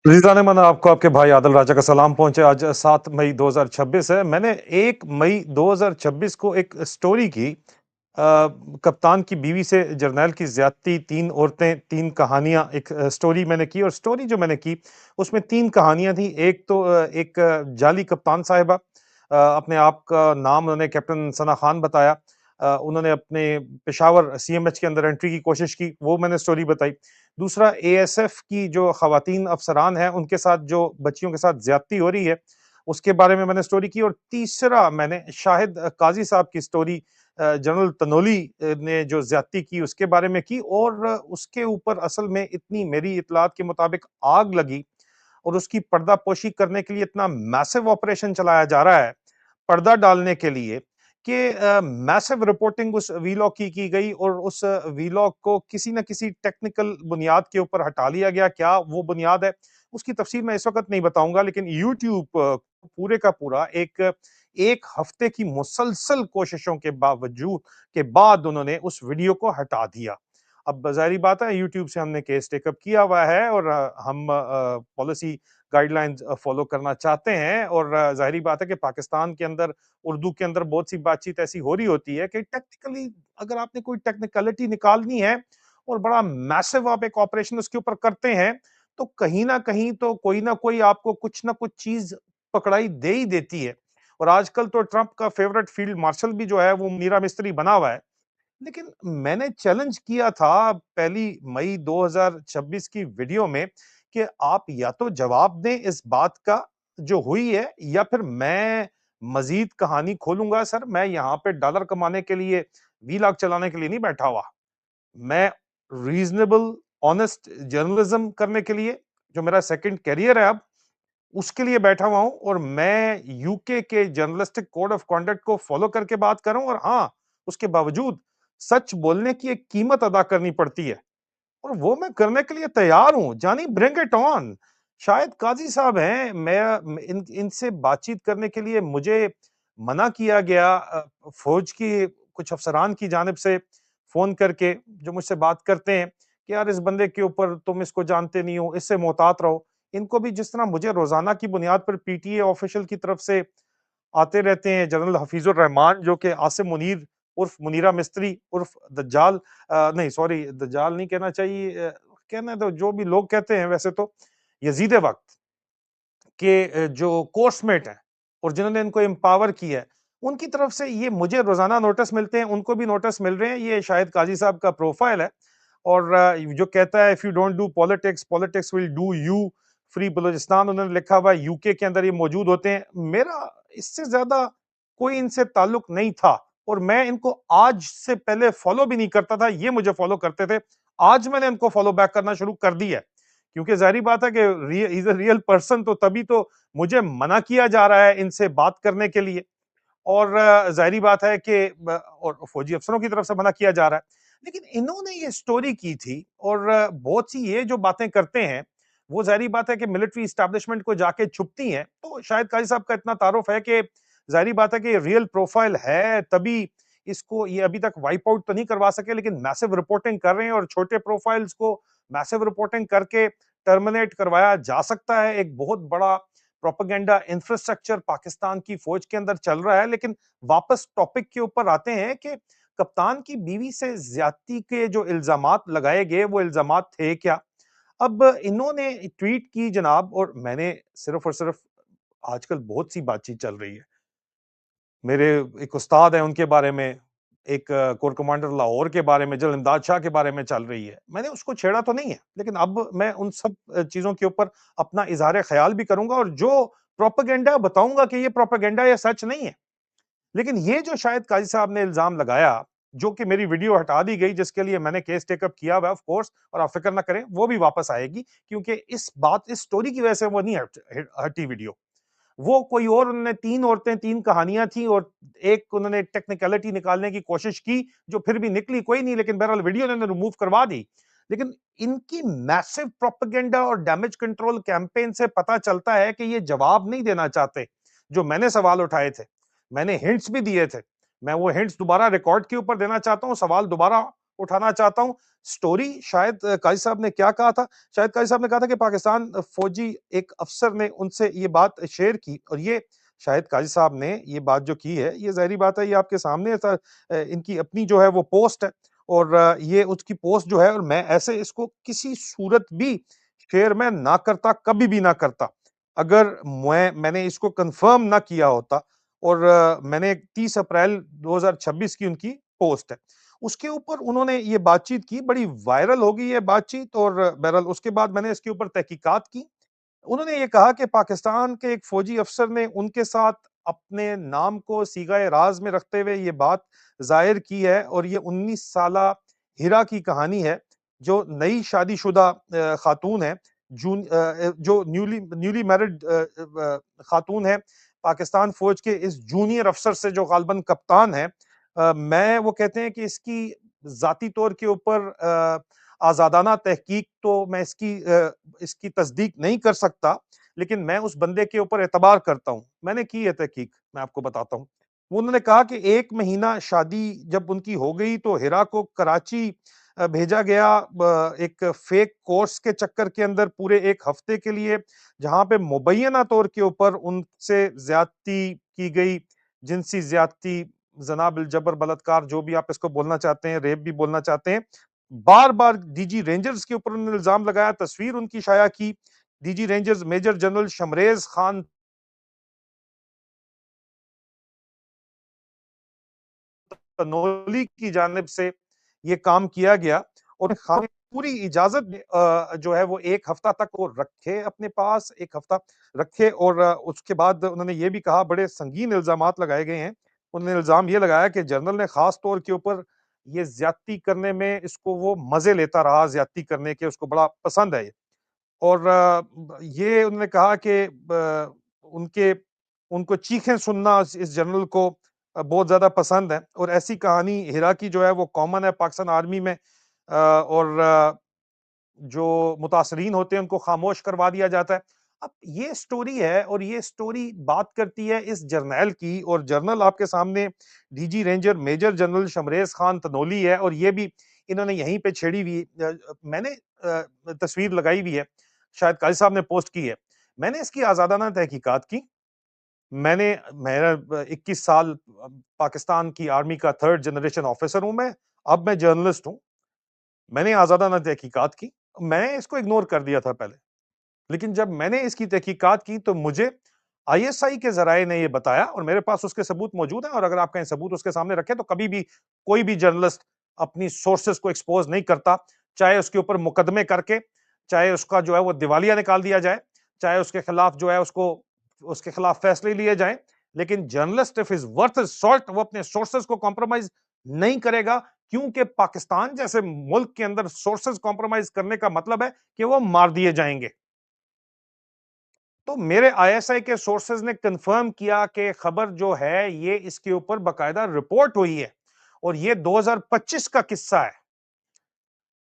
Ryazan मन आपको आपके भाई आदिल राजा का सलाम पहुँचे। आज 7 मई 2026 है। मैंने 1 मई 2026 को एक स्टोरी की कप्तान की बीवी से जर्नैल की ज़्यादती, 3 औरतें, 3 कहानियाँ एक स्टोरी मैंने की और स्टोरी जो मैंने की, उसमें 3 कहानियाँ थी। एक तो एक जाली कप्तान साहिबा अपने आप का नाम उन्होंने कैप्टन सना खान बताया। उन्होंने अपने पेशावर सीएमएच के अंदर एंट्री की कोशिश की, वो मैंने स्टोरी बताई। दूसरा एएसएफ की जो ख़वातीन अफ़सरान हैं, उनके साथ जो बच्चियों के साथ ज़्यादती हो रही है, उसके बारे में मैंने स्टोरी की और तीसरा मैंने शाहिद काज़ी साहब की स्टोरी जनरल तनोली ने जो ज़्यादती की उसके बारे में की और उसके ऊपर असल में इतनी मेरी इत्तलात के मुताबिक आग लगी और उसकी पर्दापोशी करने के लिए इतना मैसिव ऑपरेशन चलाया जा रहा है, पर्दा डालने के लिए कि मैसिव रिपोर्टिंग उस वीलॉग की गई और उस वीलॉग को किसी न किसी टेक्निकल बुनियाद के ऊपर हटा लिया गया। क्या वो बुनियाद है? उसकी तफ़सील मैं इस वक़्त नहीं बताऊँगा, लेकिन यूट्यूब पूरे का पूरा एक 1 हफ़्ते की मुसलसल कोशिशों के बाद उन्होंने उस वीडियो को हटा दिया। अब ज़ाहिर-सी बात है, यूट्यूब से हमने केस टेक अप किया हुआ है और हम पॉलिसी गाइडलाइंस फ़ॉलो करना चाहते हैं और ज़ाहिर-सी बात है कि पाकिस्तान के अंदर उर्दू के अंदर बहुत सी बातचीत ऐसी हो रही होती है कि टेक्निकली अगर आपने कोई टेक्निकलिटी निकालनी है और बड़ा मैसिव आप एक ऑपरेशन उसके ऊपर करते हैं, तो कहीं न कहीं तो कोई न कोई आपको कुछ न कुछ चीज़ पकड़ाई दे ही देती है। और आजकल तो ट्रंप का फ़ेवरेट फ़ील्ड मार्शल भी जो है वो मीरा मिस्त्री बना हुआ है। लेकिन मैंने चैलेंज किया था पहली मई 2026 की वीडियो में कि आप या तो जवाब दें इस बात का जो हुई है या फिर मैं मजीद कहानी खोलूंगा। सर, मैं यहाँ पे डॉलर कमाने के लिए वीलॉग चलाने के लिए नहीं बैठा हुआ। मैं रीजनेबल ऑनेस्ट जर्नलिज्म करने के लिए, जो मेरा सेकंड करियर है अब, उसके लिए बैठा हुआ हूँ और मैं यूके के जर्नलिस्टिक कोड ऑफ कंडक्ट को फॉलो करके बात कर रहा हूँ और हाँ, उसके बावजूद सच बोलने की एक कीमत अदा करनी पड़ती है और वो मैं करने के लिए तैयार हूँ। जानी ब्रिंग इट ऑन। शायद काज़ी साहब हैं, मैं इन इनसे बातचीत करने के लिए मुझे मना किया गया फ़ौज की कुछ अफ़सरान की जानिब से फ़ोन करके, जो मुझसे बात करते हैं कि यार इस बंदे के ऊपर तुम इसको जानते नहीं हो, इससे मोहतात रहो। इनको भी जिस तरह मुझे रोज़ाना की बुनियाद पर पीटीए ऑफ़िशियल की तरफ से आते रहते हैं जनरल हफीजुर रहमान, जो कि आसिम मुनीर उर्फ मुनीरा मिस्त्री उर्फ दज्जाल, नहीं सॉरी दज्जाल नहीं कहना चाहिए, कहना तो जो भी लोग कहते हैं वैसे तो यजीद वक्त के जो कोर्समेट हैं और जिन्होंने इनको एम्पावर किया है, उनकी तरफ से ये मुझे रोज़ाना नोटिस मिलते हैं, उनको भी नोटिस मिल रहे हैं। ये शाहिद काज़ी साहब का प्रोफाइल है और जो कहता है if you don't do politics, politics will do you. Free Balochistan उन्होंने लिखा हुआ है, यूके के अंदर ये मौजूद होते हैं। मेरा इससे ज़्यादा कोई इनसे ताल्लुक नहीं था और मैं इनको आज से पहले फॉलो भी नहीं करता था, ये मुझे फॉलो करते थे। आज मैंने इनको फॉलो बैक करना शुरू कर दिया है। क्योंकि ज़ाहिर-सी बात है कि he is a real person, तो तभी तो मुझे मना किया जा रहा है इनसे बात करने के लिए और ज़ाहिर-सी बात है कि ब और फ़ौजी अफ़सरों की तरफ से मना किया जा रहा है। लेकिन इन्होंने ये स्टोरी की थी और बहुत सी ये जो बातें करते हैं, वो ज़ाहिर-सी बात है कि मिलिट्री एस्टेब्लिशमेंट को जाके छुपती हैं। तो शायद काज़ी साहब का इतना तारुफ़ है कि ज़ाहिर-सी बात है कि रियल प्रोफ़ाइल है, तभी इसको ये अभी तक वाइप आउट तो नहीं करवा सके, लेकिन मैसिव रिपोर्टिंग कर रहे हैं और छोटे प्रोफ़ाइल्स को मैसिव रिपोर्टिंग करके टर्मिनेट करवाया जा सकता है। एक बहुत बड़ा प्रोपेगेंडा इंफ्रास्ट्रक्चर पाकिस्तान की फौज के अंदर चल रहा है। लेकिन वापस टॉपिक के ऊपर आते हैं कि कप्तान की बीवी से ज्यादती के जो इल्जामात लगाए गए, वो इल्जामात थे क्या? अब इन्होंने ट्वीट की जनाब, और मैंने सिर्फ और सिर्फ, आजकल बहुत सी बातचीत चल रही है। मेरे एक उस्ताद हैं, उनके बारे में, एक कोर कमांडर लाहौर के बारे में, जनरल इमदाद शाह के बारे में चल रही है। मैंने उसको छेड़ा तो नहीं है, लेकिन अब मैं उन सब चीज़ों के ऊपर अपना इज़हार ख़याल भी करूँगा और जो प्रोपेगेंडा बताऊँगा कि ये प्रोपेगेंडा या सच नहीं है। लेकिन ये जो शायद काज़ी साहब ने इल्ज़ाम लगाया, जो कि मेरी वीडियो हटा दी गई, जिसके लिए मैंने केस टेक अप किया हुआ है ऑफ़ कोर्स, और आप फ़िक्र ना करें, वो भी वापस आएगी, क्योंकि इस स्टोरी की वजह से वो नहीं हटी वीडियो। वो कोई और, उन्होंने 3 औरतें, 3 कहानियाँ थी और एक उन्होंने टेक्निकलिटी निकालने की कोशिश की, जो फिर भी निकली कोई नहीं, लेकिन बहरहाल वीडियो उन्होंने रिमूव करवा दी। लेकिन इनकी मैसिव प्रोपेगेंडा और डैमेज कंट्रोल कैंपेन से पता चलता है कि ये जवाब नहीं देना चाहते, जो मैंने सवाल उठाए थे। मैंने हिंट्स भी दिए थे। मैं वो हिंट्स दोबारा रिकॉर्ड के ऊपर देना चाहता हूँ, सवाल दोबारा उठाना चाहता हूँ। स्टोरी शायद काज़ी साहब ने क्या कहा था? शायद काज़ी साहब ने कहा था कि पाकिस्तान फौजी एक अफ़सर ने उनसे ये बात शेयर की और ये शायद काज़ी साहब ने ये बात जो की है, ये ज़ाहिर-सी बात है ये आपके सामने इनकी अपनी जो है वो पोस्ट है और ये उसकी पोस्ट जो है और मैं ऐसे इसको किसी सूरत भी शेयर मैं ना करता, कभी भी ना करता। अगर मैंने इसको कन्फर्म ना किया होता और मैंने 30 अप्रैल 2026 की उनकी पोस्ट है। उसके ऊपर उन्होंने ये बातचीत की, बड़ी वायरल हो गई ये बातचीत और बहरहाल उसके बाद मैंने इसके ऊपर तहकीकात की। उन्होंने ये कहा कि पाकिस्तान के एक फौजी अफ़सर ने उनके साथ अपने नाम को सीगाए राज़ में रखते हुए ये बात ज़ाहिर की है और ये 19 साला हिरा की कहानी है, जो नई शादीशुदा खातून है, जो न्यूली न्यूली मैरिड खातून है, पाकिस्तान फ़ौज के इस जूनियर अफ़सर से जो ग़ालिबन कप्तान है। मैं वो कहते हैं कि इसकी ज़ाती तौर के ऊपर आज़ादाना तहकीक तो मैं इसकी तस्दीक नहीं कर सकता, लेकिन मैं उस बंदे के ऊपर एतबार करता हूँ। मैंने की है तहकीक, मैं आपको बताता हूँ। उन्होंने कहा कि 1 महीना शादी जब उनकी हो गई तो हिरा को कराची भेजा गया एक फेक कोर्स के चक्कर के अंदर पूरे 1 हफ्ते के लिए, जहाँ पे मुबैय्यना तौर के ऊपर उनसे ज़्यादती की गई, जिनसी ज़्यादती, ज़ना बिल-जबर, बलात्कार जो भी आप इसको बोलना चाहते हैं, रेप भी बोलना चाहते हैं। बार-बार डीजी रेंजर्स के ऊपर उन्होंने इल्ज़ाम लगाया, तस्वीर उनकी शाया की। DG rangers major general Shamrez Khan Tanoli की जानिब से ये काम किया गया और खान पूरी इजाज़त जो है वो 1 हफ्ता तक वो रखे अपने पास, 1 हफ्ता रखे और उसके बाद उन्होंने ये भी कहा बड़े संगीन इल्ज़ामात लगाए गए हैं। उन्होंने इल्ज़ाम ये लगाया कि जनरल ने ख़ास तौर के ऊपर ये ज़्यादती करने में इसको वो मज़े लेता रहा, ज़्यादती करने के उसको बड़ा पसंद है ये। और ये उन्होंने कहा कि उनके उनको चीखें सुनना इस जनरल को बहुत ज़्यादा पसंद है और ऐसी कहानी हिरा की जो है वो कॉमन है पाकिस्तान आर्मी में और जो मुतासरीन होते हैं उनको खामोश करवा दिया जाता है। अब ये स्टोरी है और ये स्टोरी बात करती है इस जर्नैल की और जर्नल आपके सामने DG ranger major general Shamrez Khan Tanoli है और ये भी इन्होंने यहीं पे छेड़ी हुई मैंने तस्वीर लगाई हुई है, शायद काज़ी साहब ने पोस्ट की है। मैंने इसकी आज़ादाना तहकीकात की। मेरा 21 साल पाकिस्तान की आर्मी का 3rd जनरेशन ऑफिसर हूँ मैं, अब मैं जर्नलिस्ट हूँ। मैंने आज़ादाना तहकीकात की। मैंने इसको इग्नोर कर दिया था पहले। लेकिन जब मैंने इसकी तहकीकात की तो मुझे आईएसआई के ज़राए ने ये बताया और मेरे पास उसके सबूत मौजूद हैं और अगर आप कहें सबूत उसके सामने रखें तो कभी भी कोई भी जर्नलिस्ट अपनी सोर्सेज़ को एक्सपोज़ नहीं करता, चाहे उसके ऊपर मुकदमे करके, चाहे उसका जो है वो दिवालिया निकाल दिया जाए, चाहे उसके खिलाफ जो है उसके खिलाफ फैसले लिए जाएँ, लेकिन journalist if is worth his salt वो अपने सोर्सेज़ को कॉम्प्रोमाइज़ नहीं करेगा क्योंकि पाकिस्तान जैसे मुल्क के अंदर सोर्सेज़ कॉम्प्रोमाइज़ करने का मतलब है कि वो मार दिए जाएँगे। तो मेरे आईएसआई के सोर्सेज ने कंफर्म किया कि खबर जो है ये इसके ऊपर बकायदा रिपोर्ट हुई है और ये 2025 का किस्सा है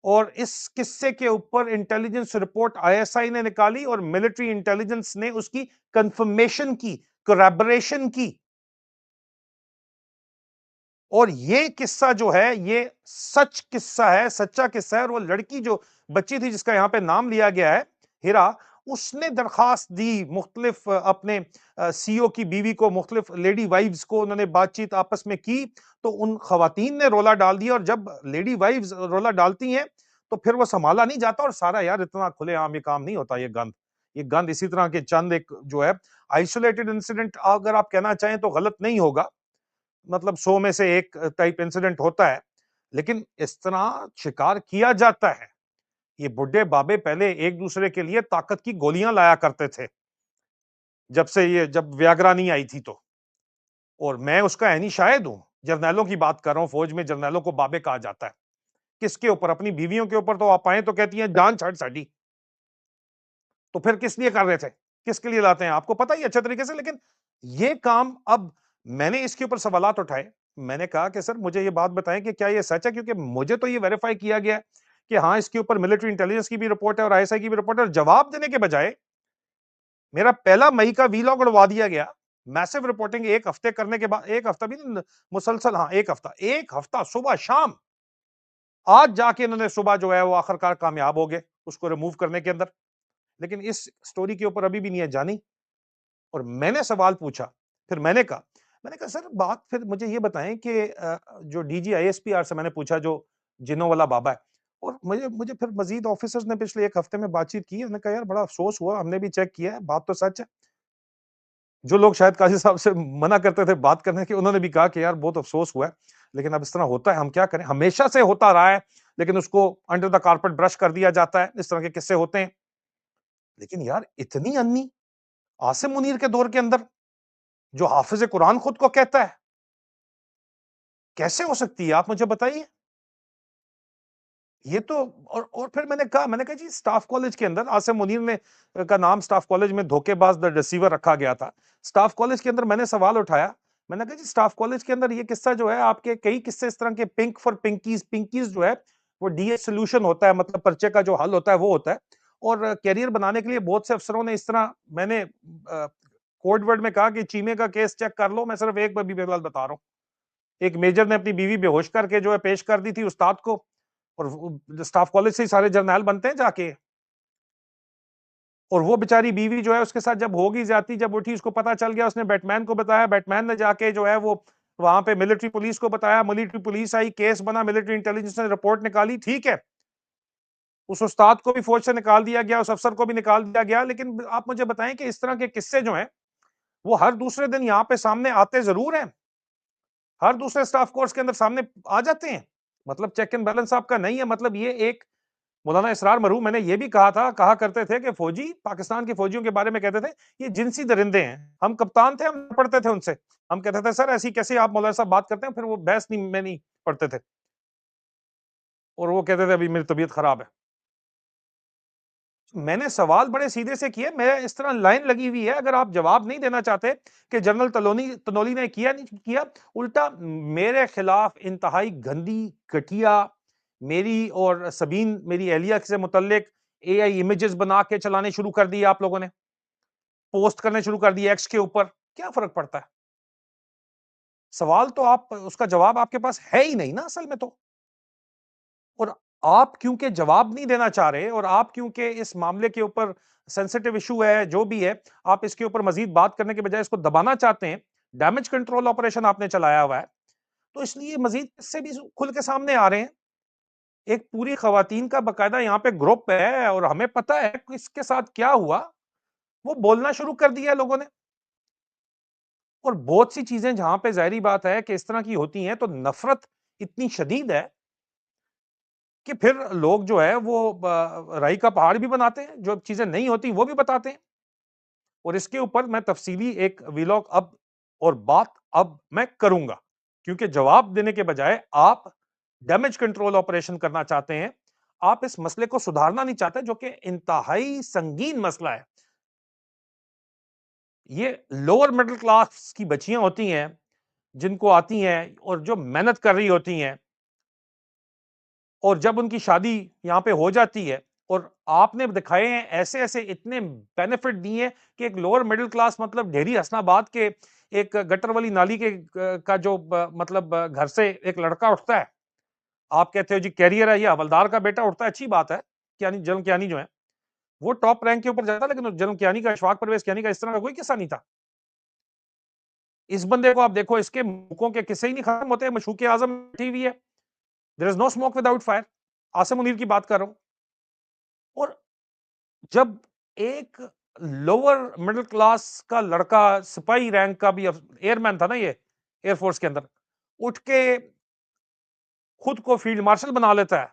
और इस किस्से के ऊपर इंटेलिजेंस रिपोर्ट आईएसआई ने निकाली और मिलिट्री इंटेलिजेंस ने उसकी कंफर्मेशन की, कोलैबोरेशन की और ये किस्सा जो है ये सच किस्सा है, सच्चा किस्सा है और वो लड़की जो बच्ची थी जिसका यहाँ पे नाम लिया गया है, हिरा, उसने दरख्वास्त दी मुख्तलिफ अपने सीईओ की बीवी को, मुख्तलिफ लेडी वाइव्स को उन्होंने बातचीत आपस में की, तो उन खवातीन ने रोला डाल दिया और जब लेडी वाइव्स रोला डालती हैं, तो फिर वो सँभाला नहीं जाता और सारा यार इतना खुलेआम ये काम नहीं होता ये गंद। ये गंद इसी तरह के चंद एक जो है आइसोलेटेड इंसिडेंट अगर आप कहना चाहें तो गलत नहीं होगा। मतलब 100 में से 1 टाइप इंसिडेंट होता है। लेकिन इस तरह शिकार किया जाता है। ये बुड्ढे बाबे पहले एक-दूसरे के लिए ताकत की गोलियाँ लाया करते थे। जब व्यागरा नहीं आई थी तो। और मैं उसका ऐनी शाहिद हूँ। जर्नैलों की बात कर रहा हूँ, फ़ौज में जर्नैलों को बाबे कहा जाता है। किसके ऊपर? अपनी बीवियों के ऊपर तो आप आएँ तो कहती हैं जान छड़ साडी। तो फिर किस लिए कर रहे थे? किसके लिए लाते हैं? आपको पता ही है अच्छे तरीके से लेकिन ये काम अब मैंने इसके ऊपर सवालात उठाए। मैंने कहा कि सर मुझे ये बात बताएँ कि क्या ये सच है? क्योंकि मुझे तो ये वेरीफ़ाई किया गया है कि हाँ, इसके ऊपर मिलिट्री इंटेलिजेंस की भी रिपोर्ट है और आईएसआई की भी रिपोर्ट है और जवाब देने के बजाय मेरा पहला मई का वीलॉग उड़वा दिया गया। मैसिव रिपोर्टिंग 1 हफ्ते करने के बाद 1 हफ्ता भी नहीं मुसलसल हाँ, 1 हफ्ता। 1 हफ्ता सुबह-शाम आज जाके इन्होंने सुबह जो है वो आखिरकार कामयाब हो गए उसको रिमूव करने के अंदर। लेकिन इस स्टोरी के ऊपर अभी भी नहीं है जानी। और मैंने सवाल पूछा, फिर मैंने कहा सर बात फिर मुझे ये बताएँ कि जो डीजी आईएसपीआर से मैंने पूछा जो जिन्हों वाला बाबा है और मुझे मुझे फिर मज़ीद ऑफिसर्स ने पिछले 1 हफ्ते में बातचीत की है। उन्होंने कहा यार बड़ा अफ़सोस हुआ, हमने भी चेक किया है, बात तो सच है। जो लोग शायद काज़ी साहब से मना करते थे बात करने के, उन्होंने भी कहा कि यार बहुत अफ़सोस हुआ है, लेकिन अब इस तरह होता है, हम क्या करें? हमेशा से होता रहा है, लेकिन उसको अंडर द कारपेट ब्रश कर दिया जाता है, इस तरह के किस्से होते हैं। लेकिन यार इतनी अन्नी, आसिम मुनीर के दौर के अंदर, जो हाफ़िज़ कुरान खुद को कहता है, कैसे हो सकती है? आप मुझे बताइए। ये तो और फिर मैंने कहा जी स्टाफ कॉलेज के अंदर आसिम मुनीर ने का नाम स्टाफ कॉलेज में धोखेबाज द डिसीवर रखा गया था। स्टाफ कॉलेज के अंदर मैंने सवाल उठाया, मैंने कहा जी स्टाफ कॉलेज के अंदर ये किस्सा जो है आपके कई किस्से इस तरह के पिंक फॉर पिंकीज़, पिंकीज़ जो है वो डीएस सॉल्यूशन होता है मतलब पर्चे का जो हल होता है वो होता है। और करियर बनाने के लिए बहुत से अफसरों ने इस तरह मैंने कोड वर्ड में कहा कि चीमे का केस चेक कर लो, मैं सिर्फ एक अभी फिलहाल बता रहा हूँ। एक मेजर ने अपनी बीवी बेहोश करके जो है पेश कर दी थी उस्ताद को और वो स्टाफ कॉलेज से ही सारे जर्नैल बनते हैं जाके। और वो बेचारी बीवी जो है उसके साथ जब होगी ज्यादती जब उठी उसको पता चल गया, उसने बैटमैन को बताया, बैटमैन ने जाके जो है वो वहां पे मिलिट्री पुलिस को बताया, मिलिट्री पुलिस आई, केस बना, मिलिट्री इंटेलिजेंस ने रिपोर्ट निकाली, ठीक है। उस उस्ताद को भी फौज से निकाल दिया गया, उस अफसर को भी निकाल दिया गया, लेकिन आप मुझे बताएं कि इस तरह के किस्से जो हैं वो हर दूसरे दिन यहाँ पे सामने आते जरूर हैं, हर दूसरे स्टाफ कोर्स के अंदर सामने आ जाते हैं। मतलब चेक एंड बैलेंस आपका नहीं है, मतलब ये एक मौलाना इसरार मरहूम मैंने ये भी कहा करते थे कि फौजी पाकिस्तान के फौजियों के बारे में कहते थे, ये जिनसी दरिंदे हैं। हम कप्तान थे, हम पढ़ते थे उनसे। हम कहते थे सर ऐसी कैसे आप मौलाना साहब बात करते हैं, फिर वो बहस नहीं में नहीं पढ़ते थे और वो कहते थे अभी मेरी तबीयत खराब है। मैंने सवाल बड़े सीधे से किए, मैं इस तरह लाइन लगी हुई है, अगर आप जवाब नहीं देना चाहते कि जनरल तनोली ने किया नहीं किया, उल्टा मेरे खिलाफ इंतहाई गंदी, घटिया, मेरी और सबीन मेरी एहलिया से मुतल्लिक एआई इमेजेस बना के चलाने शुरू कर दिए आप लोगों ने, पोस्ट करने शुरू कर दिए एक्स के ऊपर, क्या फ़र्क पड़ता है? सवाल तो आप उसका जवाब आपके पास है ही नहीं ना असल में तो। और आप क्योंकि जवाब नहीं देना चाह रहे और आप क्योंकि इस मामले के ऊपर सेंसिटिव इश्यू है, जो भी है, आप इसके ऊपर मज़ीद बात करने के बजाय इसको दबाना चाहते हैं, डैमेज कंट्रोल ऑपरेशन आपने चलाया हुआ है, तो इसलिए मज़ीद किस्से भी खुल के सामने आ रहे हैं। एक पूरी ख़वातीन का बाकायदा यहाँ पे ग्रुप है और हमें पता है किसके साथ क्या हुआ, वो बोलना शुरू कर दिया है लोगों ने। और बहुत सी चीज़ें जहाँ पे ज़ाहिरी बात है कि इस तरह की होती हैं, तो नफ़रत इतनी शदीद है कि फिर लोग जो है वो राई का पहाड़ भी बनाते हैं, जो चीज़ें नहीं होती वो भी बताते हैं। और इसके ऊपर मैं तफ़सीली एक व्लॉग अब और बात अब मैं करूँगा, क्योंकि जवाब देने के बजाय आप डैमेज कंट्रोल ऑपरेशन करना चाहते हैं। आप इस मसले को सुधारना नहीं चाहते, जो कि इंतहाई संगीन मसला है। ये लोअर मिडल क्लास की बच्चियाँ होती हैं, जिनको आती हैं और जो मेहनत कर रही होती हैं और जब उनकी शादी यहाँ पे हो जाती है और आपने दिखाए हैं ऐसे-ऐसे इतने बेनिफिट दिए हैं कि एक लोअर मिडल क्लास मतलब ढेरी हसनाबाद के एक गटर वाली नाली के का जो मतलब घर से एक लड़का उठता है। आप कहते हो जी कैरियर है, ये हवलदार का बेटा उठता है, अच्छी बात है। कियानी जनरल कियानी जो है, वो टॉप रैंक के ऊपर जाता है, लेकिन जनरल कियानी का, अशफाक परवेज़ कियानी का इस तरह का कोई किस्सा नहीं था। इस बंदे को आप देखो, इसके मुल्कों के किस्से ही नहीं खत्म होते, मशूक़ आज़म बैठी हुई है। There is no smoke without fire. Asim Munir की बात कर रहा हूँ। और जब एक लोअर मिडिल क्लास का लड़का सिपाही रैंक का भी एयरमैन था ना ये एयरफोर्स के अंदर, उठ के खुद को फील्ड मार्शल बना लेता है।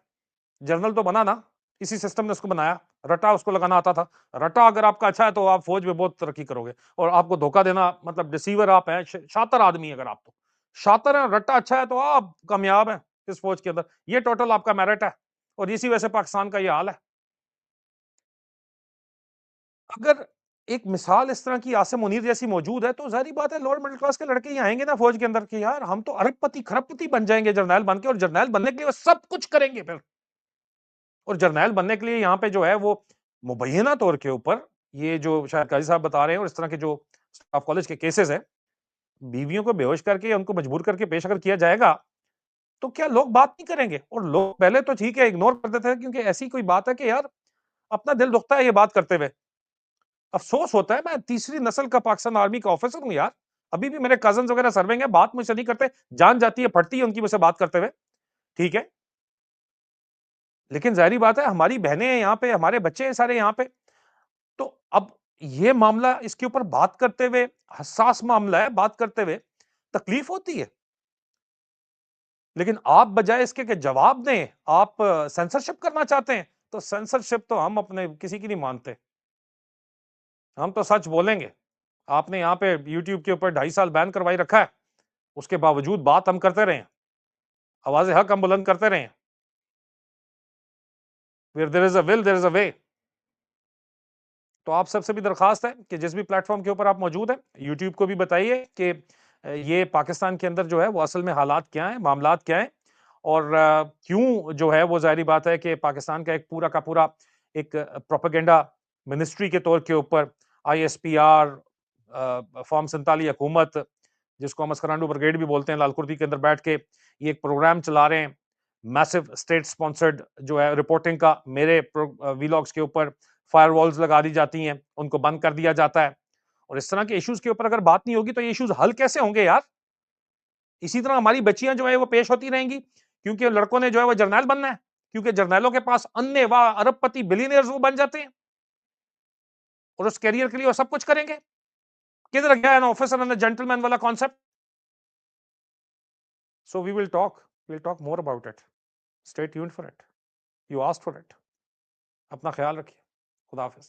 जनरल तो बना ना, इसी सिस्टम ने उसको बनाया। रट्टा उसको लगाना आता था। रट्टा अगर आपका अच्छा है तो आप फौज में बहुत तरक्की करोगे और आपको धोखा देना मतलब डिसीवर आप हैं, शातिर आदमी अगर आप तो शातिर हैं, रट्टा अच्छा है तो आप कामयाब हैं इस फौज के अंदर। ये टोटल आपका मेरिट है और इसी वजह से पाकिस्तान का ये हाल है। अगर एक मिसाल इस तरह की आसिम मुनीर जैसी मौजूद है, तो ज़ाहिर-सी बात है लोअर मिडल क्लास के लड़के ही आएँगे ना फ़ौज के अंदर कि यार हम तो अरबपति, खरबपति बन जाएँगे जर्नैल बन के, और जर्नैल बनने के लिए वो सब कुछ करेंगे फिर। और जर्नैल बनने के लिए यहाँ पे जो है वो मुबैना तौर के ऊपर ये जो शायद काज़ी साहब बता रहे हैं और इस तरह के जो स्टाफ कॉलेज के केसेज़ हैं, बीवियों को बेहोश करके उनको मजबूर करके पेश अगर किया जाएगा, तो क्या लोग बात नहीं करेंगे? और लोग पहले तो ठीक है इग्नोर कर देते थे क्योंकि ऐसी कोई बात है कि यार अपना दिल दुखता है ये बात करते हुए। अफ़सोस होता है मैं तीसरी नस्ल का पाकिस्तान आर्मी का ऑफिसर हूँ यार। अभी भी मेरे कज़िन्स वगैरह सर्विंग है, बात मुझसे नहीं करते, जान जाती है, फटती है उनकी मुझसे बात करते हुए, ठीक है? लेकिन ज़ाहिर-सी बात है हमारी बहनें हैं यहाँ पे, हमारे बच्चे हैं सारे यहाँ पे। तो अब ये मामला इसके ऊपर बात करते हुए हसास मामला है, बात करते हुए तकलीफ होती है। लेकिन आप बजाय इसके कि जवाब दें, आप सेंसरशिप करना चाहते हैं, तो सेंसरशिप तो हम अपने किसी की नहीं मानते। हम तो सच बोलेंगे। आपने यहाँ पे यूट्यूब के ऊपर 2.5 साल बैन करवाई रखा है, उसके बावजूद बात हम करते रहे हैं, आवाज़े हक हम बुलंद करते रहे हैं। Where there is a will there is a way. तो आप सबसे भी दरख्वास्त है कि जिस भी प्लेटफ़ॉर्म के ऊपर आप मौजूद हैं, यूट्यूब को भी बताइए कि ये पाकिस्तान के अंदर जो है वो असल में हालात क्या हैं, मामलात क्या हैं और क्यों जो है वो ज़ाहिर-सी बात है कि पाकिस्तान का एक पूरा का पूरा एक प्रोपेगेंडा मिनिस्ट्री के तौर के ऊपर आईएसपीआर फ़ॉर्म 47 हुकूमत, जिसको हम अस्करांडू ब्रिगेड भी बोलते हैं, लालकुर्दी के अंदर बैठ के ये एक प्रोग्राम चला रहे हैं। मैसिव स्टेट स्पॉन्सर्ड जो है रिपोर्टिंग का मेरे वीलॉग्स के ऊपर फायरवॉल्स लगा दी जाती हैं, उनको बंद कर दिया जाता है और इस तरह के इश्यूज़ के ऊपर अगर बात नहीं होगी तो ये इश्यूज़ हल कैसे होंगे यार? इसी तरह हमारी बच्चियाँ जो है वो पेश होती रहेंगी, क्योंकि लड़कों ने जो है वो जर्नैल बनना है, क्योंकि जर्नैलों के पास अन्य-वाह अरबपति बिलियनियर्स वो बन जाते हैं और उस करियर के लिए वो सब कुछ करेंगे। किधर गया an officer and a gentleman वाला concept? So we will talk more about it. Stay tuned for it. You asked for it. अपना ख्याल रखिए। खुदा हाफ़िज़।